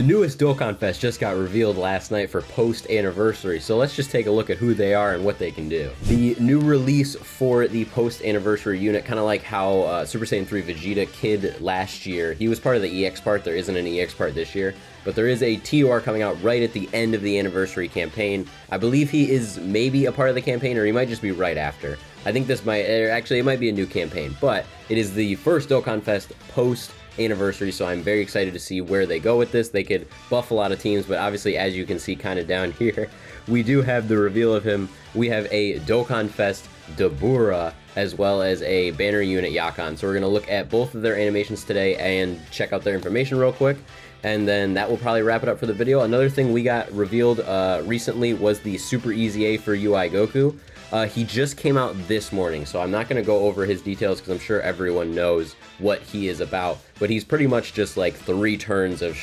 newest Dokkan Fest just got revealed last night for post-anniversary, so let's just take a look at who they are and what they can do. The new release for the post-anniversary unit, kind of like how Super Saiyan 3 Vegeta Kid last year, he was part of the EX part. There isn't an EX part this year, but there is a TUR coming out right at the end of the anniversary campaign. I believe he is maybe a part of the campaign, or he might just be right after. I think this might, actually it might be a new campaign, but it is the first Dokkan Fest post-anniversary, so I'm very excited to see where they go with this. They could buff a lot of teams, but obviously, as you can see kind of down here, we do have the reveal of him. We have a Dokkan Fest DABURA, as well as a banner unit YAKON. So we're going to look at both of their animations today and check out their information real quick, and then that will probably wrap it up for the video. Another thing we got revealed recently was the Super Easy A for UI Goku. He just came out this morning, so I'm not going to go over his details because I'm sure everyone knows what he is about, but he's pretty much just like 3 turns of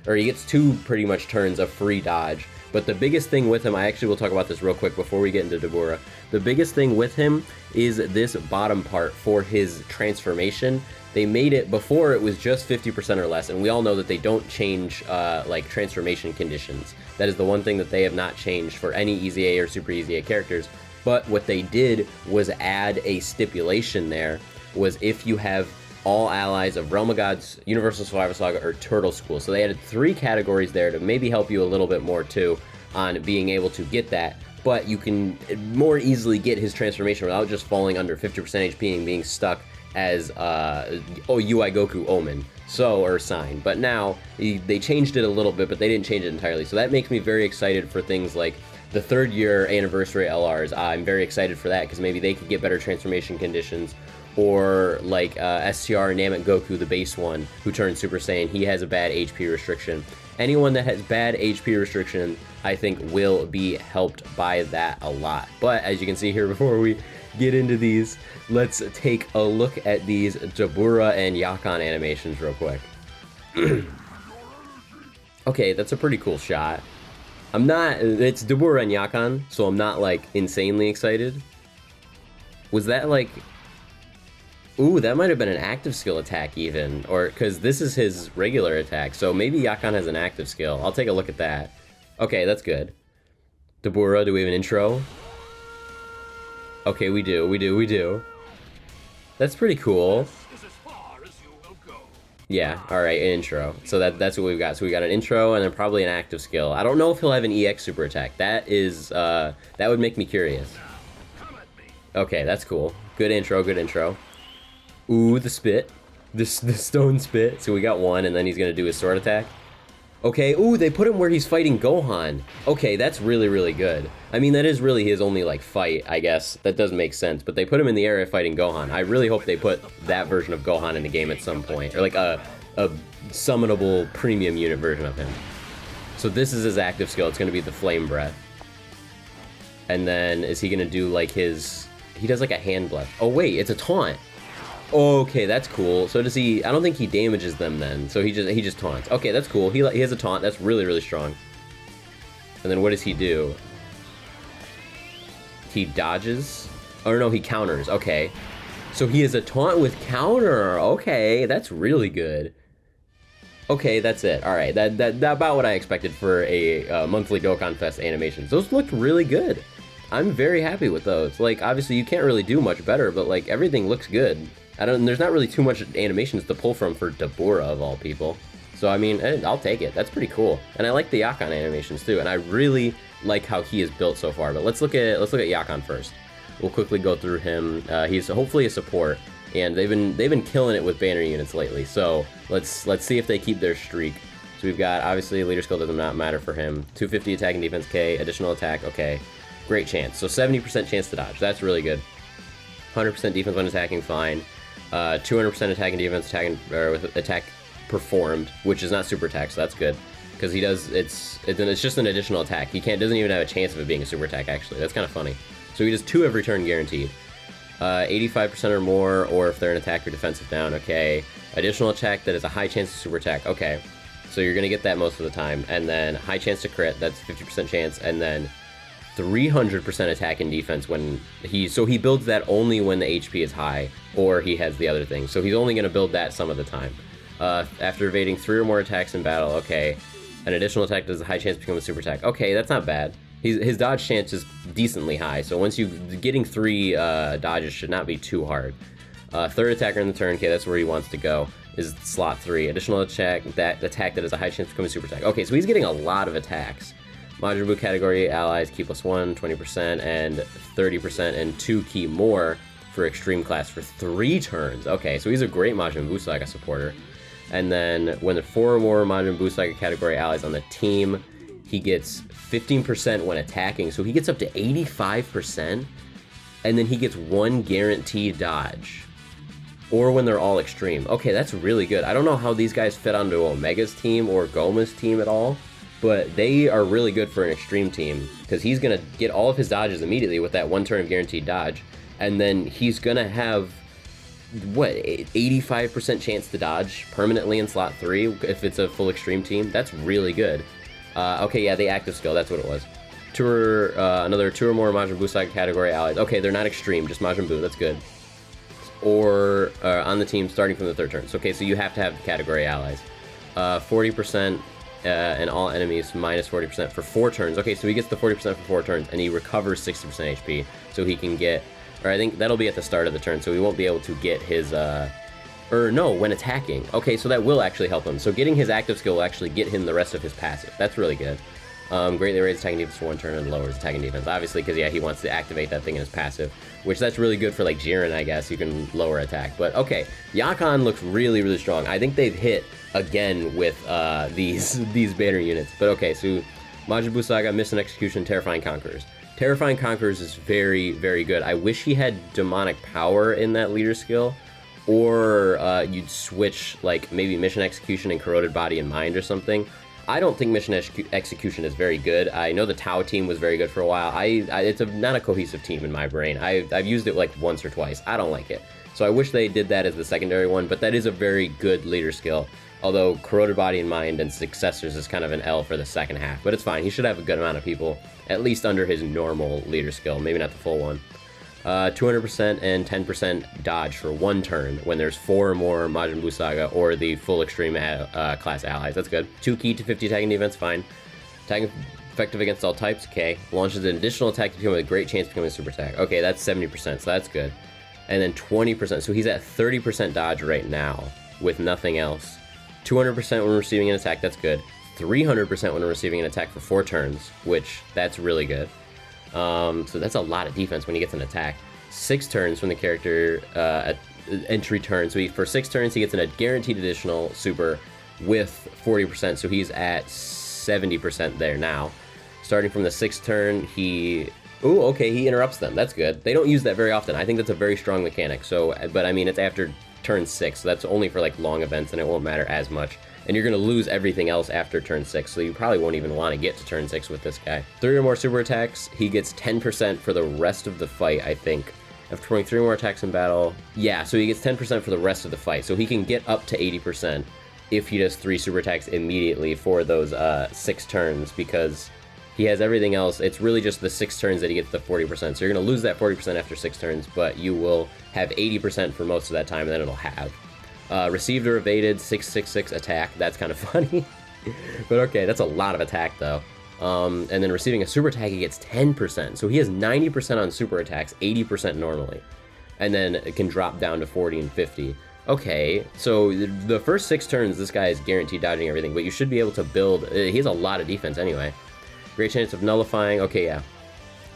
or he gets 2 pretty much turns of free dodge. But the biggest thing with him, I actually will talk about this real quick before we get into DABURA. The biggest thing with him is this bottom part for his transformation. They made it before, it was just 50% or less, and we all know that they don't change like transformation conditions. That is the one thing that they have not changed for any Easy A or Super Easy A characters. But what they did was add a stipulation there, was if you have all allies of Realm of Gods, Universal Survival Saga, or Turtle School. So they added 3 categories there to maybe help you a little bit more too on being able to get that. But you can more easily get his transformation without just falling under 50% HP and being stuck as UI Goku Omen, or Sign. But now they changed it a little bit, but they didn't change it entirely. So that makes me very excited for things like the 3rd year anniversary LRs. I'm very excited for that because maybe they could get better transformation conditions, or like STR Namek Goku, the base one, who turned Super Saiyan. He has a bad HP restriction. Anyone that has bad HP restriction, I think, will be helped by that a lot. But as you can see here, before we get into these, let's take a look at these DABURA and YAKON animations real quick. Okay, that's a pretty cool shot. It's DABURA and YAKON, so I'm not like insanely excited. Was that like, ooh, that might have been an active skill attack even, or because this is his regular attack, so maybe YAKON has an active skill. I'll take a look at that. Okay, that's good. DABURA, do we have an intro? Okay, we do. That's pretty cool. Yeah, alright, an intro. So that's what we've got. So we got an intro and then probably an active skill. I don't know if he'll have an EX super attack. That would make me curious. Okay, that's cool. Good intro, good intro. Ooh, the spit. The stone spit. So we got 1, and then he's gonna do his sword attack. Okay, ooh, they put him where he's fighting Gohan. Okay, that's really, really good. I mean, that is really his only, like, fight, I guess. That does make sense, but they put him in the area fighting Gohan. I really hope they put that version of Gohan in the game at some point, or like a summonable premium unit version of him. So this is his active skill. It's gonna be the Flame Breath. And then, is he gonna do, like, he does, like, a hand blast. Oh, wait, it's a taunt. Okay, that's cool. So does he? I don't think he damages them then. So he just taunts. Okay, that's cool. He has a taunt. That's really, really strong. And then what does he do? He dodges. Or no, he counters. Okay. So he has a taunt with counter. Okay, that's really good. Okay, that's it. All right, that about what I expected for a monthly Dokkan Fest animations. Those looked really good. I'm very happy with those. Like, obviously you can't really do much better, but like everything looks good. There's not really too much animations to pull from for DABURA of all people. So I mean, I'll take it. That's pretty cool. And I like the YAKON animations too, and I really like how he is built so far. But let's look at YAKON first. We'll quickly go through him. He's hopefully a support, and they've been killing it with banner units lately. So let's see if they keep their streak. So we've got, obviously, leader skill does not matter for him. 250 attack and defense K, additional attack, okay. Great chance. So 70% chance to dodge. That's really good. 100% defense when attacking, fine. 200% attack and defense with attack performed, which is not super attack, so that's good. Because he does, it's just an additional attack. He doesn't even have a chance of it being a super attack, actually. That's kind of funny. So he does 2 every turn guaranteed. 85% or more, or if they're an attack or defensive down, okay. Additional attack that is a high chance of super attack, okay. So you're going to get that most of the time. And then high chance to crit, that's 50% chance, and then 300% attack and defense when he builds that only when the HP is high, or he has the other thing. So he's only going to build that some of the time. After evading 3 or more attacks in battle, okay. An additional attack does a high chance to become a super attack. Okay, that's not bad. His dodge chance is decently high, so once getting 3 dodges should not be too hard. Third attacker in the turn, okay, that's where he wants to go, is slot 3. Additional attack that has a high chance to become a super attack. Okay, so he's getting a lot of attacks. Majin Buu category allies, key +1, 20%, and 30%, and 2 key more for extreme class for 3 turns. Okay, so he's a great Majin Buu saga supporter. And then when there are 4 or more Majin Buu saga category allies on the team, he gets 15% when attacking, so he gets up to 85%, and then he gets 1 guaranteed dodge. Or when they're all extreme. Okay, that's really good. I don't know how these guys fit onto Omega's team or Goma's team at all, but they are really good for an extreme team, because he's going to get all of his dodges immediately with that 1 turn of guaranteed dodge, and then he's going to have, what, 85% chance to dodge permanently in slot 3 if it's a full extreme team. That's really good. Okay, yeah, the active skill, that's what it was. Another 2 or more Majin Buu saga category allies. Okay, they're not extreme, just Majin Buu, that's good. Or on the team starting from the 3rd turn. So, okay, so you have to have category allies. 40% and all enemies minus 40% for 4 turns. Okay, so he gets the 40% for 4 turns, and he recovers 60% HP, so he can get, or I think that'll be at the start of the turn, so he won't be able to get his, or no, when attacking. Okay, so that will actually help him. So getting his active skill will actually get him the rest of his passive. That's really good. Greatly raises attacking defense for 1 turn and lowers attacking defense. Obviously, because, yeah, he wants to activate that thing in his passive, which that's really good for, like, Jiren, I guess. You can lower attack. But, okay, YAKON looks really, really strong. I think they've hit again with these banner units. But, okay, so Majin Buu Saga, Miss and Execution, Terrifying Conquerors. Terrifying Conquerors is very, very good. I wish he had Demonic Power in that leader skill, or you'd switch, like, maybe Mission Execution and Corroded Body and Mind or something. I don't think Mission Execution is very good. I know the Tau team was very good for a while. It's not a cohesive team in my brain. I've used it like once or twice. I don't like it. So I wish they did that as the secondary one, but that is a very good leader skill. Although Corroded Body and Mind and Successors is kind of an L for the second half, but it's fine. He should have a good amount of people, at least under his normal leader skill, maybe not the full one. 200% and 10% dodge for 1 turn when there's 4 or more Majin Buu Saga or the full extreme class allies. That's good. 2 key to 50 attacking defense, fine. Attacking effective against all types, okay. Launches an additional attack to become a great chance to become a super attack. Okay, that's 70%, so that's good. And then 20%, so he's at 30% dodge right now with nothing else. 200% when receiving an attack, that's good. 300% when receiving an attack for 4 turns, which that's really good. So that's a lot of defense when he gets an attack. 6 turns when the character entry turn. So for 6 turns, he gets a guaranteed additional super with 40%. So he's at 70% there now. Starting from the 6th turn, he interrupts them. That's good. They don't use that very often. I think that's a very strong mechanic. So, but I mean, it's after turn 6, so that's only for like long events, and it won't matter as much. And you're going to lose everything else after turn 6, so you probably won't even want to get to turn 6 with this guy. 3 or more super attacks, he gets 10% for the rest of the fight, I think. After performing 3 or more attacks in battle, yeah, so he gets 10% for the rest of the fight, so he can get up to 80% if he does 3 super attacks immediately for those 6 turns, because he has everything else. It's really just the 6 turns that he gets the 40%, so you're going to lose that 40% after 6 turns, but you will have 80% for most of that time, and then it'll halve. Received or evaded, 666 attack. That's kind of funny. But okay, that's a lot of attack, though. And then receiving a super attack, he gets 10%. So he has 90% on super attacks, 80% normally. And then it can drop down to 40 and 50. Okay, so the first 6 turns, this guy is guaranteed dodging everything, but you should be able to build... He has a lot of defense anyway. Great chance of nullifying. Okay, yeah.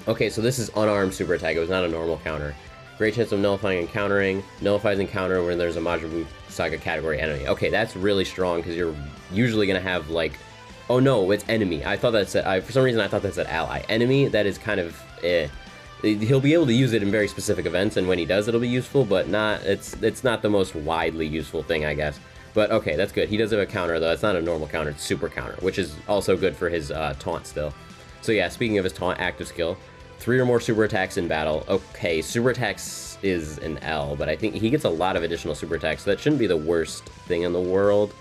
Okay, so this is unarmed super attack. It was not a normal counter. Great chance of nullifying and countering. Nullifies and counter when there's a Majin Buu Saga category enemy. Okay, that's really strong because you're usually going to have like... Oh no, it's enemy. I thought that said... for some reason I thought that said ally. Enemy, that is kind of... He'll be able to use it in very specific events, and when he does, it'll be useful, but not... It's not the most widely useful thing, I guess. But okay, that's good. He does have a counter, though. It's not a normal counter, it's super counter, which is also good for his taunt still. So yeah, speaking of his taunt, active skill. 3 or more super attacks in battle. Okay, super attacks is an L, but I think he gets a lot of additional super attacks, so that shouldn't be the worst thing in the world.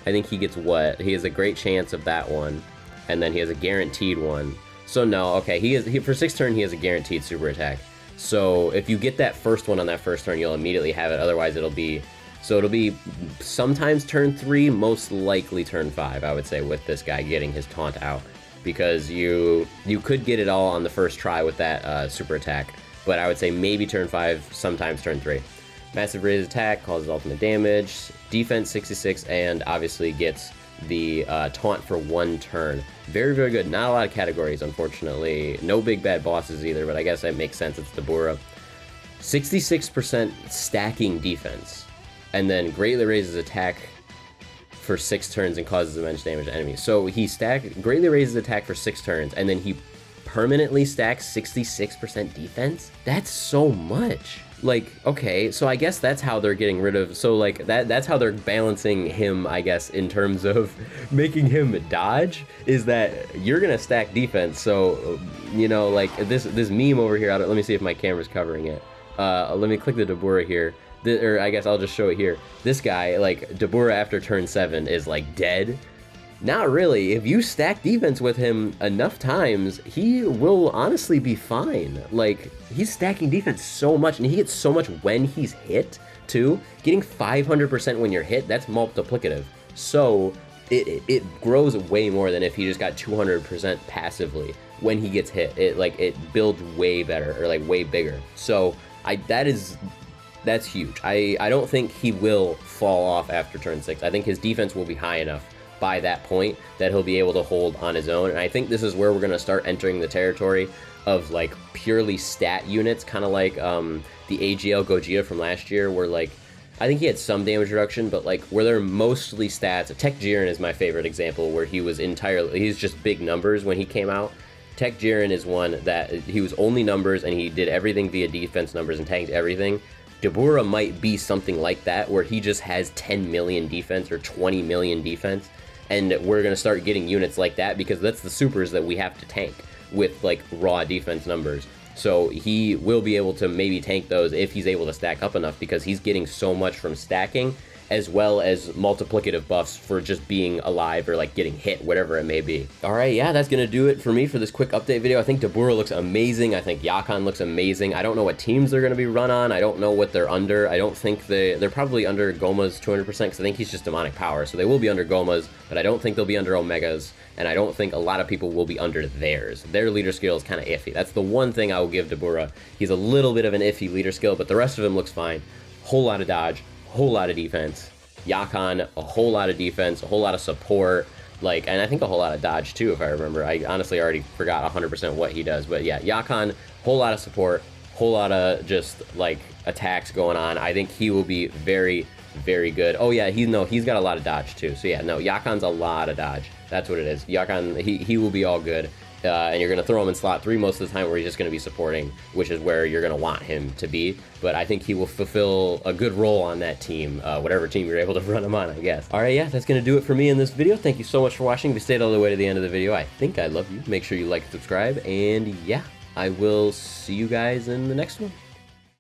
I think he gets what? He has a great chance of that one, and then he has a guaranteed one. So no, okay, for 6 turn, he has a guaranteed super attack. So if you get that first one on that first turn, you'll immediately have it, otherwise it'll be... So it'll be sometimes turn 3, most likely turn 5, I would say, with this guy getting his taunt out. Because you could get it all on the first try with that super attack, but I would say maybe turn 5, sometimes turn 3. Massive raise attack, causes ultimate damage, defense 66, and obviously gets the taunt for 1 turn. Very, very good. Not a lot of categories, unfortunately. No big bad bosses either, but I guess that makes sense. It's DABURA. 66% stacking defense, and then greatly raises attack for 6 turns and causes immense damage to enemies. So he greatly raises attack for 6 turns, and then he permanently stacks 66% defense? That's so much. Like, okay, so I guess that's how they're getting rid of, so like, that's how they're balancing him, I guess, in terms of making him dodge, is that you're gonna stack defense. So, you know, like, this meme over here, let me see if my camera's covering it. Let me click the DABURA here. Or I guess I'll just show it here. This guy, like, DABURA after turn 7 is, like, dead. Not really. If you stack defense with him enough times, he will honestly be fine. Like, he's stacking defense so much, and he gets so much when he's hit, too. Getting 500% when you're hit, that's multiplicative. So, it grows way more than if he just got 200% passively when he gets hit. It builds way better, or, like, way bigger. So, that's huge. I don't think he will fall off after turn 6. I think his defense will be high enough by that point that he'll be able to hold on his own. And I think this is where we're going to start entering the territory of, like, purely stat units, kind of like the AGL Gogeta from last year, where, like, I think he had some damage reduction, but, like, where they're mostly stats. Tech Jiren is my favorite example, where he's just big numbers when he came out. Tech Jiren is one that he was only numbers, and he did everything via defense numbers and tanked everything. DABURA might be something like that, where he just has 10 million defense or 20 million defense, and we're going to start getting units like that, because that's the supers that we have to tank with, like, raw defense numbers. So he will be able to maybe tank those if he's able to stack up enough, because he's getting so much from stacking, as well as multiplicative buffs for just being alive or, like, getting hit, whatever it may be. Alright, yeah, that's gonna do it for me for this quick update video. I think DABURA looks amazing. I think YAKON looks amazing. I don't know what teams they're gonna be run on. I don't know what they're under. I don't think they're probably under Goma's 200%, because I think he's just demonic power, so they will be under Goma's, but I don't think they'll be under Omega's, and I don't think a lot of people will be under theirs. Their leader skill is kind of iffy. That's the one thing I will give DABURA. He's a little bit of an iffy leader skill, but the rest of him looks fine. Whole lot of dodge, whole lot of defense. YAKON, a whole lot of defense, a whole lot of support, like, and I think a whole lot of dodge too, if I remember. I honestly already forgot 100% what he does, but yeah, YAKON, whole lot of support, whole lot of just, like, attacks going on. I think he will be very, very good. Oh yeah, he's got a lot of dodge too. So yeah, no, YAKON's a lot of dodge. That's what it is. YAKON, he will be all good. And you're going to throw him in slot 3 most of the time, where he's just going to be supporting, which is where you're going to want him to be. But I think he will fulfill a good role on that team, whatever team you're able to run him on, I guess. Alright, yeah, that's going to do it for me in this video. Thank you so much for watching. If you stayed all the way to the end of the video, I think I love you. Make sure you like and subscribe, and yeah, I will see you guys in the next one.